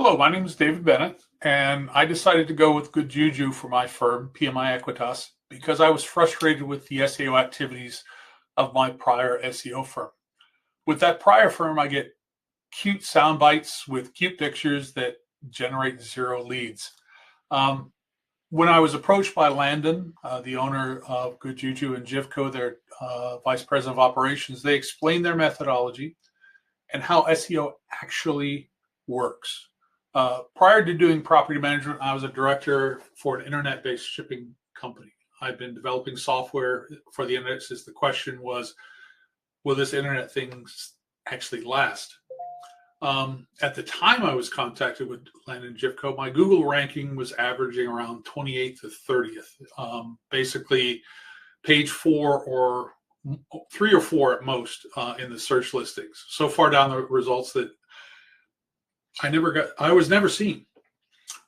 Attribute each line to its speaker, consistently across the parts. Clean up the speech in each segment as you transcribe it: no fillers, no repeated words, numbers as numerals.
Speaker 1: Hello, my name is David Bennett, and I decided to go with Goodjuju for my firm, PMI Equitas, because I was frustrated with the SEO activities of my prior SEO firm. With that prior firm, I get cute sound bites with cute pictures that generate zero leads. When I was approached by Landon, the owner of Goodjuju, and Jivko, their vice president of operations, they explained their methodology and how SEO actually works. Prior to doing property management, I was a director for an internet-based shipping company. I've been developing software for the internet since the question was, will this internet thing actually last? At the time I was contacted with Landon and Jivko, my Google ranking was averaging around 28th to 30th. Basically, page 4 or 3 or 4 at most in the search listings. So far down the results that I was never seen.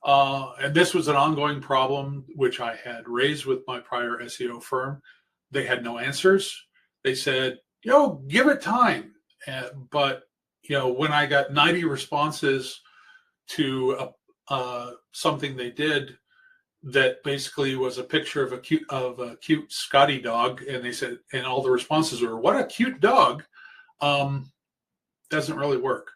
Speaker 1: And this was an ongoing problem which I had raised with my prior SEO firm. They had no answers. They said, give it time. But when I got 90 responses to something they did that basically was a picture of a cute Scotty dog, and they said, and all the responses were, "What a cute dog," doesn't really work.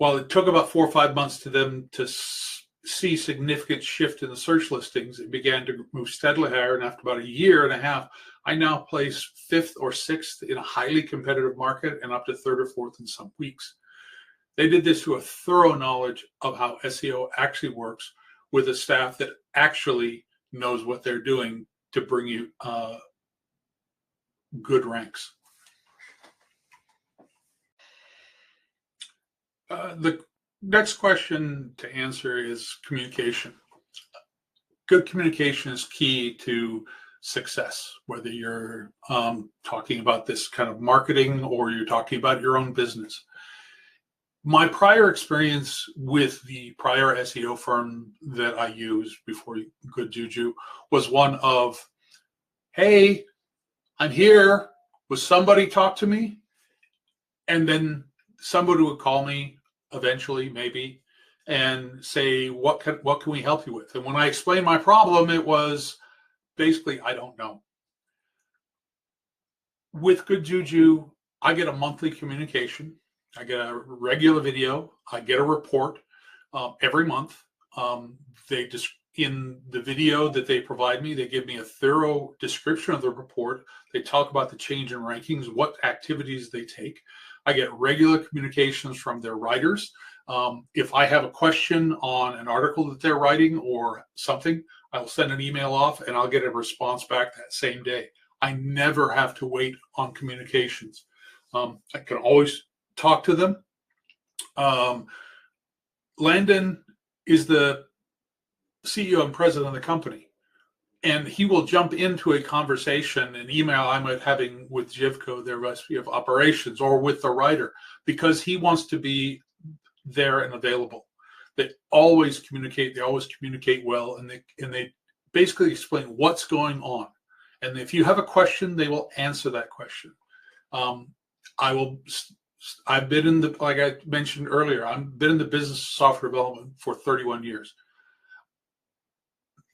Speaker 1: While it took about 4 or 5 months to them to see significant shift in the search listings, it began to move steadily higher. And after about a year and a half, I now place 5th or 6th in a highly competitive market and up to 3rd or 4th in some weeks. They did this through a thorough knowledge of how SEO actually works, with a staff that actually knows what they're doing to bring you good ranks. The next question to answer is communication. Good communication is key to success, whether you're talking about this kind of marketing or you're talking about your own business. My prior experience with the prior SEO firm that I used before Goodjuju was one of, hey, I'm here. Will somebody talk to me? And then somebody would call me eventually, maybe, and say, what can we help you with? And when I explained my problem, it was basically, I don't know. With Goodjuju, I get a monthly communication. I get a regular video. I get a report every month. In the video that they provide me, they give me a thorough description of the report. They talk about the change in rankings, what activities they take. I get regular communications from their writers. If I have a question on an article that they're writing or something, I'll send an email off and I'll get a response back that same day. I never have to wait on communications. I can always talk to them. Landon is the CEO and president of the company, and he will jump into a conversation, an email I might having with Jivko, their VP of operations, or with the writer, because he wants to be there and available. They always communicate. They always communicate well, and they basically explain what's going on. And if you have a question, they will answer that question. I've been in like I mentioned earlier, I've been in the business of software development for 31 years.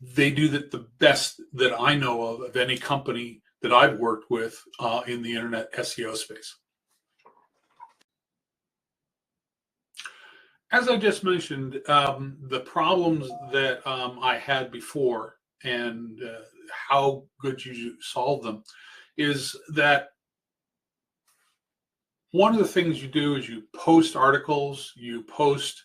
Speaker 1: They do that the best that I know of any company that I've worked with in the internet SEO space. As I just mentioned, the problems that I had before and how Goodjuju solved them is that one of the things you do is you post articles, you post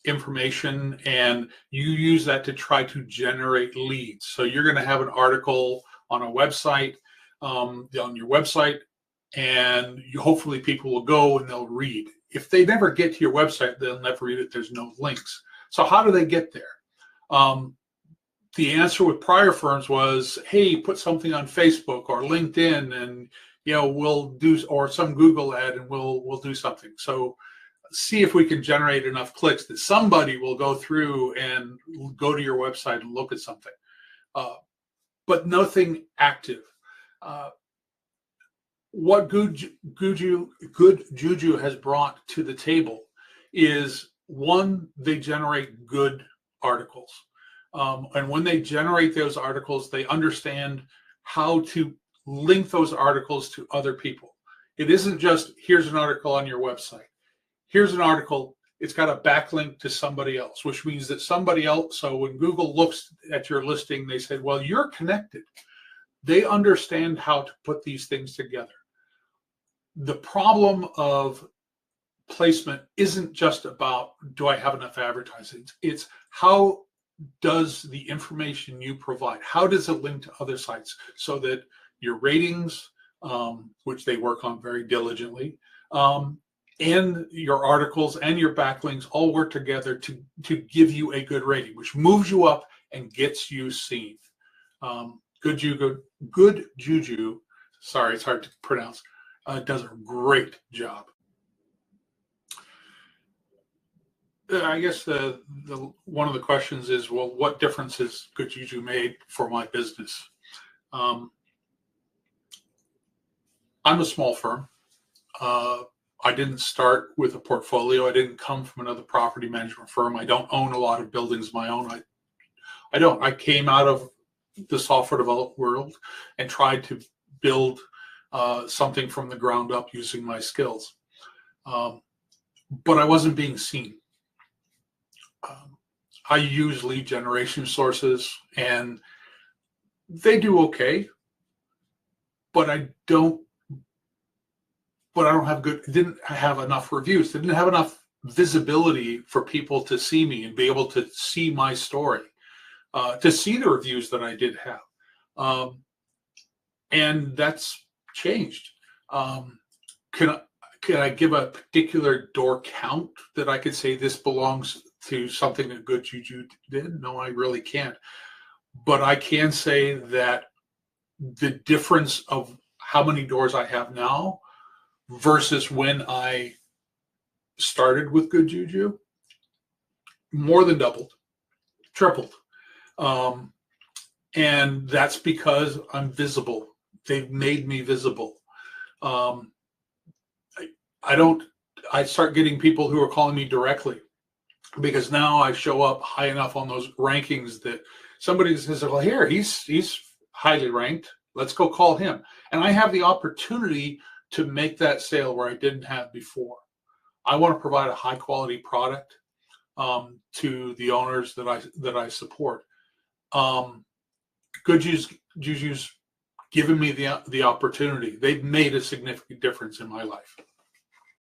Speaker 1: information, and you use that to try to generate leads. So you're going to have an article on a website, on your website, and hopefully people will go and they'll read. If they never get to your website, they'll never read it. There's no links. So how do they get there? The answer with prior firms was, hey, put something on Facebook or LinkedIn, and we'll do, or some Google ad, and we'll do something. So see if we can generate enough clicks that somebody will go through and go to your website and look at something, but nothing active. What Goodjuju has brought to the table is One, they generate good articles. And when they generate those articles, they understand how to link those articles to other people. It isn't just, here's an article on your website. Here's an article, it's got a backlink to somebody else, which means that somebody else, so when Google looks at your listing, they say, well, you're connected. They understand how to put these things together. The problem of placement isn't just about, do I have enough advertising? It's how does the information you provide, how does it link to other sites so that your ratings, which they work on very diligently, and your articles and your backlinks all work together to give you a good rating, which moves you up and gets you seen. Goodjuju, sorry, it's hard to pronounce, does a great job. I guess the one of the questions is, well, what difference has Goodjuju made for my business? I'm a small firm. I didn't start with a portfolio. I didn't come from another property management firm. I don't own a lot of buildings of my own. I don't. I came out of the software development world and tried to build something from the ground up using my skills. But I wasn't being seen. I use lead generation sources and they do okay, but I didn't have enough reviews. They didn't have enough visibility for people to see me and be able to see my story, to see the reviews that I did have. And that's changed. Can I give a particular door count that I could say this belongs to something that Goodjuju did? No, I really can't. But I can say that the difference of how many doors I have now versus when I started with Goodjuju, more than doubled, tripled. And that's because I'm visible. They've made me visible. I start getting people who are calling me directly because now I show up high enough on those rankings that somebody says, well, here, he's highly ranked. Let's go call him. And I have the opportunity to make that sale where I didn't have before. I want to provide a high quality product to the owners that I support. Goodjuju's given me the opportunity. They've made a significant difference in my life.